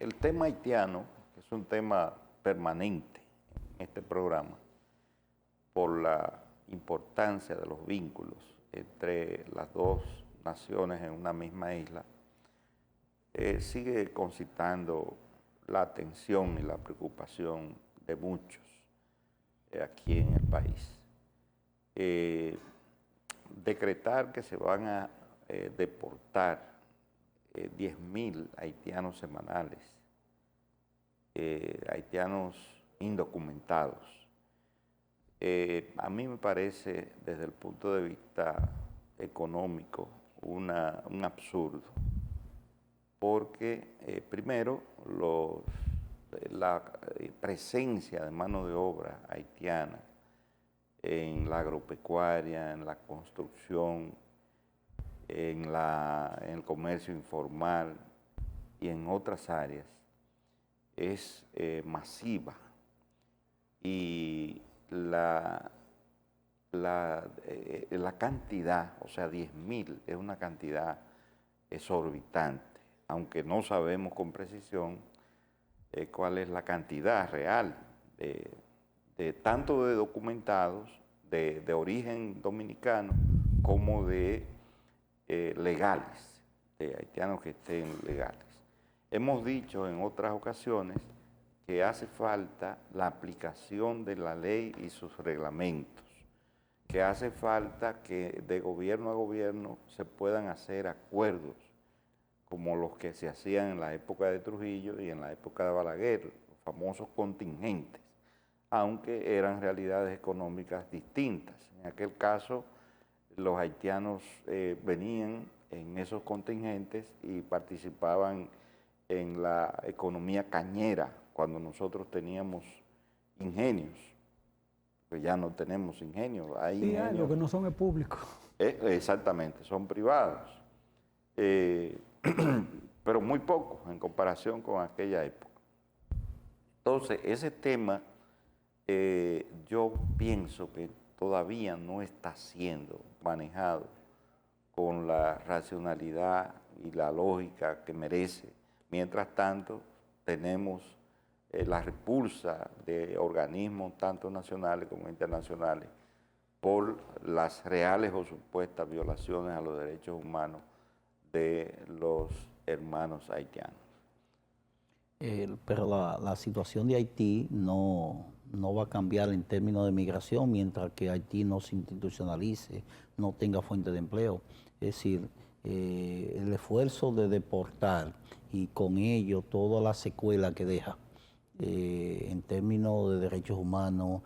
El tema haitiano, que es un tema permanente en este programa, por la importancia de los vínculos entre las dos naciones en una misma isla, sigue concitando la atención y la preocupación de muchos aquí en el país. Decretar que se van a deportar 10.000 haitianos semanales, haitianos indocumentados, a mí me parece, desde el punto de vista económico, un absurdo, porque primero la presencia de mano de obra haitiana en la agropecuaria, en la construcción, en el comercio informal y en otras áreas es masiva, y la cantidad, o sea, 10.000 es una cantidad exorbitante, aunque no sabemos con precisión cuál es la cantidad real de tanto de documentados de origen dominicano como de legales, de haitianos que estén legales. Hemos dicho en otras ocasiones que hace falta la aplicación de la ley y sus reglamentos, que hace falta que de gobierno a gobierno se puedan hacer acuerdos como los que se hacían en la época de Trujillo y en la época de Balaguer, los famosos contingentes, aunque eran realidades económicas distintas. En aquel caso, los haitianos venían en esos contingentes y participaban en la economía cañera, cuando nosotros teníamos ingenios, pues ya no tenemos ingenios. Hay sí, ingenios, lo que no son es público. Exactamente, son privados, pero muy pocos en comparación con aquella época. Entonces, ese tema yo pienso que todavía no está siendo manejado con la racionalidad y la lógica que merece. Mientras tanto, tenemos la repulsa de organismos tanto nacionales como internacionales por las reales o supuestas violaciones a los derechos humanos de los hermanos haitianos. Pero la situación de Haití no va a cambiar en términos de migración mientras que Haití no se institucionalice, no tenga fuente de empleo. Es decir, el esfuerzo de deportar y con ello toda la secuela que deja en términos de derechos humanos,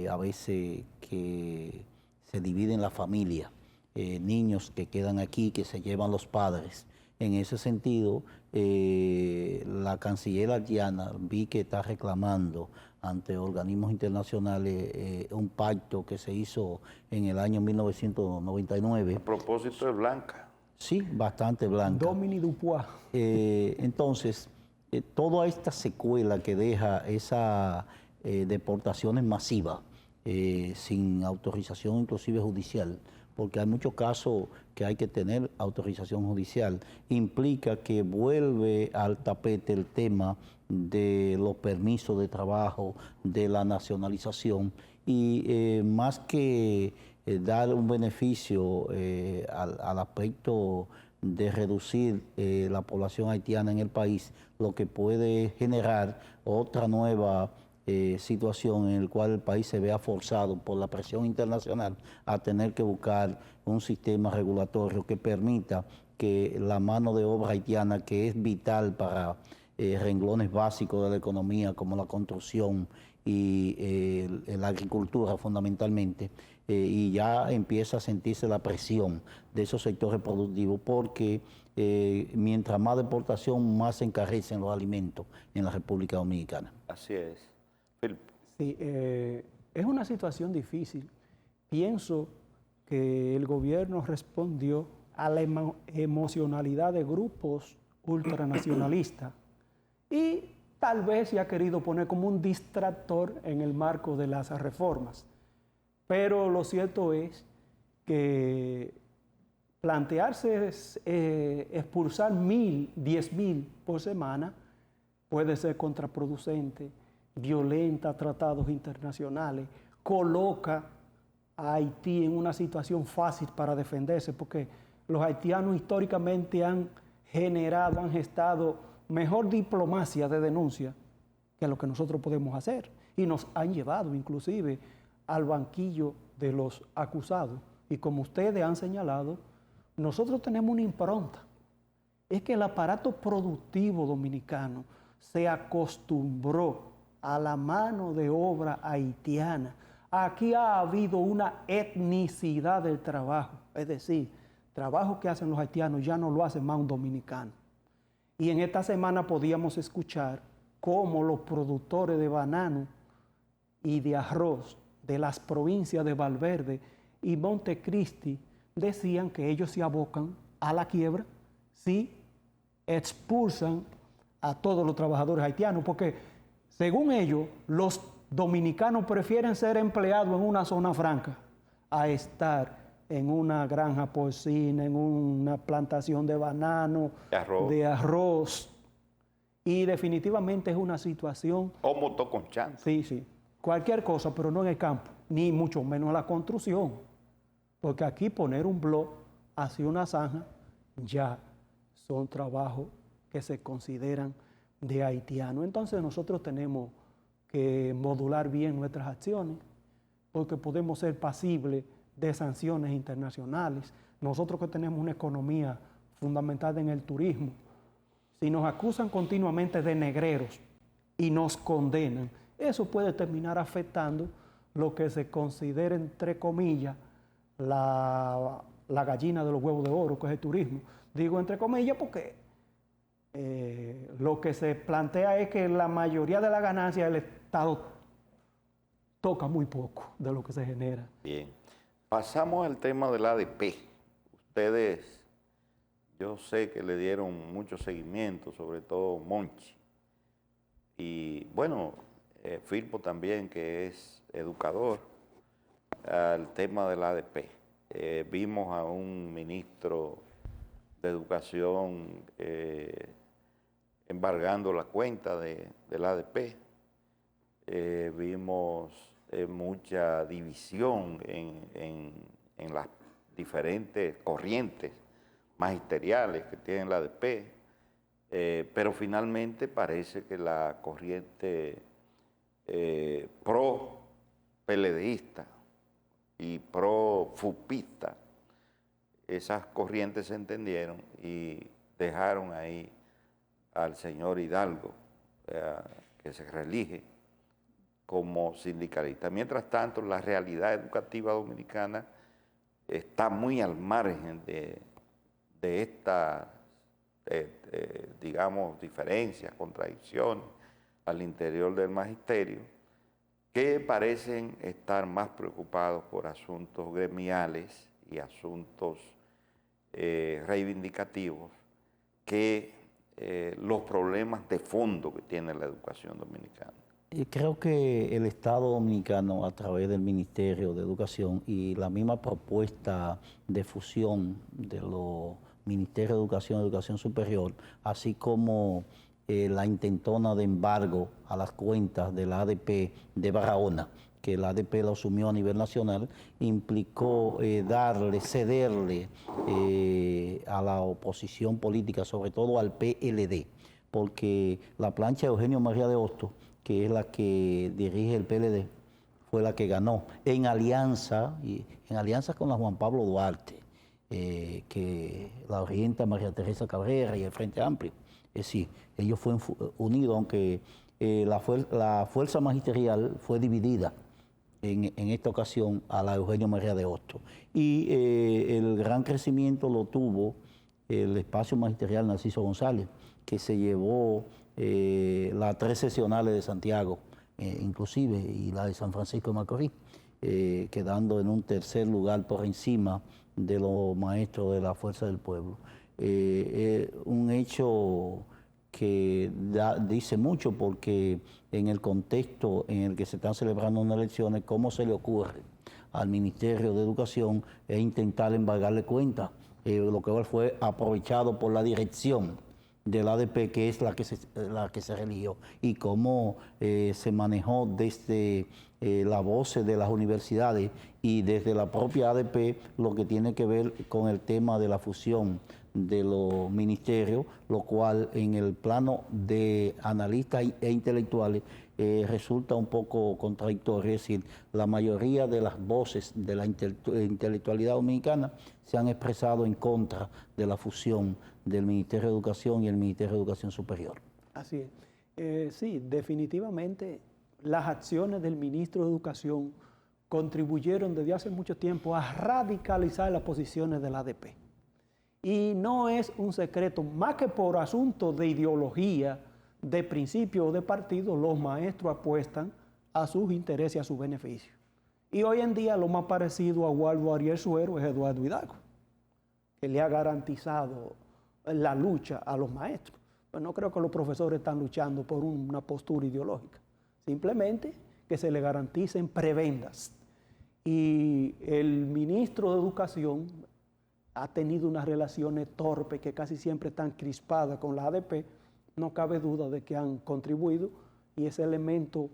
a veces que se dividen la familia, niños que quedan aquí, que se llevan los padres. En ese sentido, la canciller haitiana vi que está reclamando ante organismos internacionales un pacto que se hizo en el año 1999. A propósito de Blanca. Sí, bastante blanca. Domini Dupois. Entonces, toda esta secuela que deja esas deportaciones masivas, sin autorización inclusive judicial, porque hay muchos casos que hay que tener autorización judicial, implica que vuelve al tapete el tema de los permisos de trabajo, de la nacionalización, y más que dar un beneficio al aspecto de reducir la población haitiana en el país, lo que puede generar otra nueva situación en la cual el país se vea forzado por la presión internacional a tener que buscar un sistema regulatorio que permita que la mano de obra haitiana, que es vital para renglones básicos de la economía como la construcción y la agricultura fundamentalmente, y ya empieza a sentirse la presión de esos sectores productivos porque mientras más deportación, más se encarecen los alimentos en la República Dominicana. Así es. Sí, es una situación difícil. Pienso que el gobierno respondió a la emocionalidad de grupos ultranacionalistas y tal vez se ha querido poner como un distractor en el marco de las reformas. Pero lo cierto es que plantearse expulsar 10.000 por semana puede ser contraproducente, violenta tratados internacionales, coloca a Haití en una situación fácil para defenderse, porque los haitianos históricamente han gestado mejor diplomacia de denuncia que lo que nosotros podemos hacer, y nos han llevado inclusive al banquillo de los acusados. Y como ustedes han señalado, nosotros tenemos una impronta. Es que el aparato productivo dominicano se acostumbró a la mano de obra haitiana. Aquí ha habido una etnicidad del trabajo, es decir, trabajo que hacen los haitianos ya no lo hace más un dominicano. Y en esta semana podíamos escuchar cómo los productores de banano y de arroz de las provincias de Valverde y Montecristi decían que ellos se abocan a la quiebra si expulsan a todos los trabajadores haitianos, porque según ellos, los dominicanos prefieren ser empleados en una zona franca a estar en una granja porcina, en una plantación de banano, de arroz. Y definitivamente es una situación... O motoconchando. Sí. Cualquier cosa, pero no en el campo, ni mucho menos en la construcción. Porque aquí poner un bloque hacia una zanja ya son trabajos que se consideran de haitiano. Entonces nosotros tenemos que modular bien nuestras acciones, porque podemos ser pasibles de sanciones internacionales. Nosotros que tenemos una economía fundamentada en el turismo, si nos acusan continuamente de negreros y nos condenan, eso puede terminar afectando lo que se considera, entre comillas, la gallina de los huevos de oro, que es el turismo. Digo entre comillas porque lo que se plantea es que la mayoría de la ganancia del Estado toca muy poco de lo que se genera. Bien. Pasamos al tema del ADP. Ustedes, yo sé que le dieron mucho seguimiento, sobre todo Monchi. Y bueno, Firpo también, que es educador, al tema del ADP. Vimos a un ministro de Educación embargando la cuenta del ADP. Vimos mucha división en las diferentes corrientes magisteriales que tiene el ADP, pero finalmente parece que la corriente pro-PLDista y pro-fupista, esas corrientes se entendieron y dejaron ahí al señor Hidalgo, que se reelige como sindicalista. Mientras tanto, la realidad educativa dominicana está muy al margen de estas, digamos, diferencias, contradicciones al interior del magisterio, que parecen estar más preocupados por asuntos gremiales y asuntos reivindicativos que los problemas de fondo que tiene la educación dominicana. Creo que el Estado dominicano, a través del Ministerio de Educación y la misma propuesta de fusión de los Ministerios de Educación y Educación Superior, así como la intentona de embargo a las cuentas de la ADP de Barahona, que la ADP lo asumió a nivel nacional, implicó cederle a la oposición política, sobre todo al PLD, porque la plancha de Eugenio María de Hostos, que es la que dirige el PLD, fue la que ganó en alianza con la Juan Pablo Duarte, que la orienta María Teresa Cabrera y el Frente Amplio. Es decir, ellos fueron unidos, aunque la fuerza magisterial fue dividida en esta ocasión a la Eugenio María de Hostos. Y el gran crecimiento lo tuvo el espacio magisterial Narciso González, que se llevó las 3 seccionales de Santiago, inclusive, y la de San Francisco de Macorís, quedando en un tercer lugar por encima de los maestros de la Fuerza del Pueblo. Un hecho que dice mucho, porque en el contexto en el que se están celebrando unas elecciones, ¿cómo se le ocurre al Ministerio de Educación intentar embargarle cuentas? Lo que fue aprovechado por la dirección del ADP, que es la que se religió, y cómo se manejó desde la voz de las universidades y desde la propia ADP lo que tiene que ver con el tema de la fusión de los ministerios, lo cual en el plano de analistas e intelectuales resulta un poco contradictorio. Es decir, la mayoría de las voces de la intelectualidad dominicana se han expresado en contra de la fusión del Ministerio de Educación y el Ministerio de Educación Superior. Así es. Sí, definitivamente las acciones del ministro de Educación contribuyeron desde hace mucho tiempo a radicalizar las posiciones de la ADP. Y no es un secreto, más que por asuntos de ideología, de principio o de partido, los maestros apuestan a sus intereses y a sus beneficios. Y hoy en día lo más parecido a Waldo Ariel Suero es Eduardo Hidalgo, que le ha garantizado la lucha a los maestros. Pues no creo que los profesores están luchando por una postura ideológica, simplemente que se le garanticen prebendas. Y el ministro de Educación ha tenido unas relaciones torpes que casi siempre están crispadas con la ADP. No cabe duda de que han contribuido, y ese elemento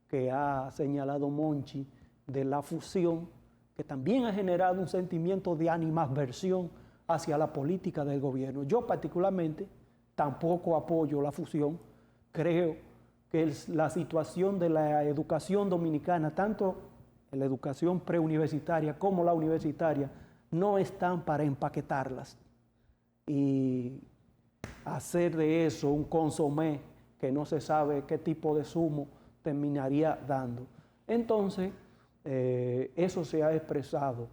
que ha señalado Monchi de la fusión, que también ha generado un sentimiento de animadversión hacia la política del gobierno. Yo particularmente tampoco apoyo la fusión. Creo que la situación de la educación dominicana, tanto en la educación preuniversitaria como la universitaria, no están para empaquetarlas y hacer de eso un consomé que no se sabe qué tipo de zumo terminaría dando. Entonces, eso se ha expresado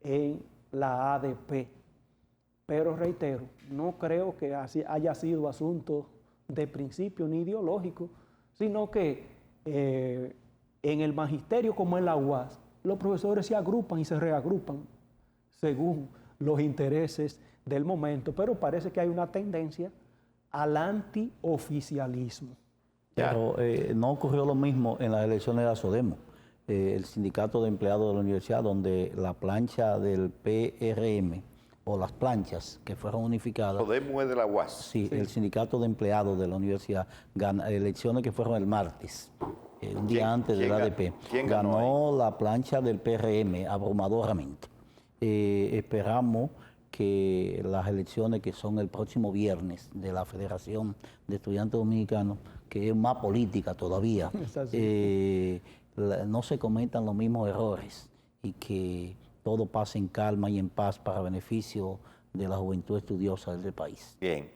en la ADP. Pero reitero, no creo que haya sido asunto de principio ni ideológico, sino que en el magisterio como en la UAS, los profesores se agrupan y se reagrupan según los intereses del momento, pero parece que hay una tendencia al antioficialismo. Pero no ocurrió lo mismo en las elecciones de la SODEMO, el sindicato de empleados de la universidad, donde la plancha del PRM, o las planchas que fueron unificadas. SODEMO es de la UAS. Sí, el sindicato de empleados de la universidad, elecciones que fueron el martes, un día antes del ADP. ¿Quién ganó la plancha del PRM abrumadoramente. Esperamos que las elecciones que son el próximo viernes de la Federación de Estudiantes Dominicanos, que es más política todavía, no se cometan los mismos errores y que todo pase en calma y en paz para beneficio de la juventud estudiosa del país. Bien.